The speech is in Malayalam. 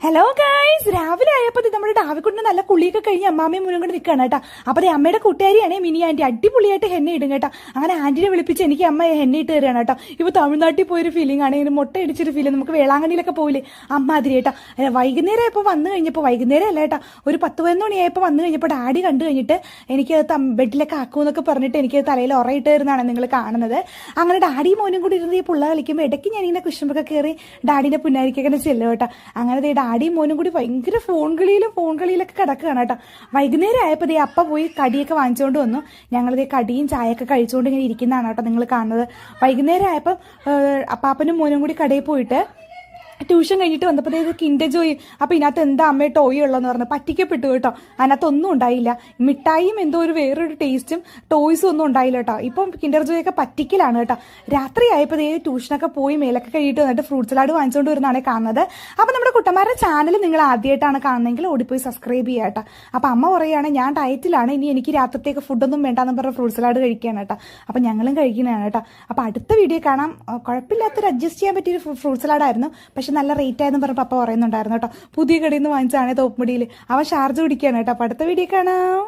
ഹലോ ഗൈസ്, രാവിലെ ആയപ്പോൾ നമ്മുടെ ഡാവിക്കുണ്ട് നല്ല കുളിയൊക്കെ കഴിഞ്ഞ് അമ്മാമ്മയും മുന്നും കൊണ്ട് നിൽക്കുകയാണ് കേട്ടോ. അപ്പോൾ അമ്മയുടെ കൂട്ടുകാരിയാണേ മിനി ആന്റി, അടിപൊളിയായിട്ട് ഹെന്ന ഇടും കേട്ടോ. അങ്ങനെ ആന്റിനെ വിളിപ്പിച്ച് എനിക്ക് അമ്മ ഹെന്ന ഇട്ട് തരികയാണ് കേട്ടോ. ഇപ്പോൾ തമിഴ്നാട്ടിൽ പോയൊരു ഫീലിംഗ് ആണ്, ഇങ്ങനെ മുട്ട അടിച്ചൊരു ഫീലിംഗ്. നമുക്ക് വേളാങ്കണ്ണിയിലൊക്കെ പോയില്ലേ അമ്മാതിരി കേട്ടോ. വൈകുന്നേരം ആയപ്പോൾ വന്നു കഴിഞ്ഞപ്പോൾ, വൈകുന്നേരം അല്ല കേട്ടോ, ഒരു 10-11 മണിയായപ്പോൾ വന്നു കഴിഞ്ഞപ്പോൾ ഡാഡി കണ്ടു കഴിഞ്ഞിട്ട് എനിക്ക് ബെഡിലൊക്കെ ആക്കുമെന്നൊക്കെ പറഞ്ഞിട്ട് എനിക്ക് തലയിൽ ഉറയിട്ട് തരുന്നതാണ് നിങ്ങൾ കാണുന്നത്. അങ്ങനെ ഡാഡിയും മോനും കൂടി ഇരുന്ന് ഈ പുള്ള കളിക്കുമ്പോൾ ഇടയ്ക്ക് ഞാനിങ്ങനെ കുശുമ്പൊക്കെ കയറി ഡാഡിന്റെ പുന്നാരിക്കൊക്കെ ചെല്ലും കേട്ടോ. അങ്ങനെ ഡാഡിയും മോനും കൂടി ഭയങ്കര ഫോൺ കളിയിലൊക്കെ കിടക്കുകയാണ് കേട്ടോ. വൈകുന്നേരം ആയപ്പോൾ അപ്പ പോയി കടിയൊക്കെ വാങ്ങിച്ചുകൊണ്ട് വന്നു. ഞങ്ങളിതേ കടിയും ചായയൊക്കെ കഴിച്ചുകൊണ്ട് ഇങ്ങനെ ഇരിക്കുന്നതാണ് കേട്ടോ നിങ്ങൾ കാണുന്നത്. വൈകുന്നേരം ആയപ്പോൾ അപ്പാപ്പനും മോനും കൂടി കടയിൽ പോയിട്ട് ട്യൂഷൻ കഴിഞ്ഞിട്ട് വന്നപ്പോൾ കിൻഡർ ജോയ്, അപ്പോൾ ഇതിനകത്ത് എന്താ അമ്മയെ ടോയ് ഉള്ളതെന്ന് പറഞ്ഞ് പറ്റിക്കപ്പെട്ടു കേട്ടോ. അതിനകത്തൊന്നും ഉണ്ടായില്ല. മിഠായിയും എന്തോ ഒരു വേറൊരു ടേസ്റ്റും ടോയ്സും ഒന്നും ഉണ്ടായില്ല കേട്ടോ. ഇപ്പം കിൻഡർ ജോയ് ഒക്കെ പറ്റിക്കലാണ് കേട്ടോ. രാത്രി ആയപ്പോൾ ട്യൂഷനൊക്കെ പോയി മേലൊക്കെ കഴിയിട്ട് വന്നിട്ട് ഫ്രൂട്ട് സലാഡ് വാങ്ങിച്ചുകൊണ്ട് വരുന്നതാണ് കാണുന്നത്. അപ്പോൾ നമ്മുടെ കുട്ടന്മാരുടെ ചാനൽ നിങ്ങൾ ആദ്യമായിട്ടാണ് കാണുന്നതെങ്കിൽ ഓടിപ്പോയി സബ്സ്ക്രൈബ് ചെയ്യുക കേട്ടോ. അപ്പോൾ അമ്മ പറയുകയാണ് ഞാൻ ഡയറ്റിലാണ്, ഇനി എനിക്ക് രാത്രിത്തേക്ക് ഫുഡൊന്നും വേണ്ടാന്ന് പറഞ്ഞ ഫ്രൂട്ട് സലാഡ് കഴിക്കുകയാണ് കേട്ടോ. അപ്പോൾ ഞങ്ങളും കഴിക്കുന്നതാണ് കേട്ടോ. അപ്പോൾ അടുത്ത വീഡിയോ കാണാം. കുഴപ്പമില്ലാത്തൊരു അഡ്ജസ്റ്റ് ചെയ്യാൻ പറ്റിയൊരു ഫ്രൂട്ട് സലാഡായിരുന്നു, പക്ഷെ നല്ല റേറ്റ് ആയെന്ന് പറഞ്ഞ പപ്പ പറയുന്നുണ്ടായിരുന്നു കേട്ടോ. പുതിയ കടയിൽ നിന്ന് വാങ്ങിച്ചാണ് തോപ്പുമുടിയിൽ. അവൻ ഷാർജ കുടിക്കുകയാണ് കേട്ടോ. അപ്പോൾ അടുത്ത വീഡിയോ കാണാം.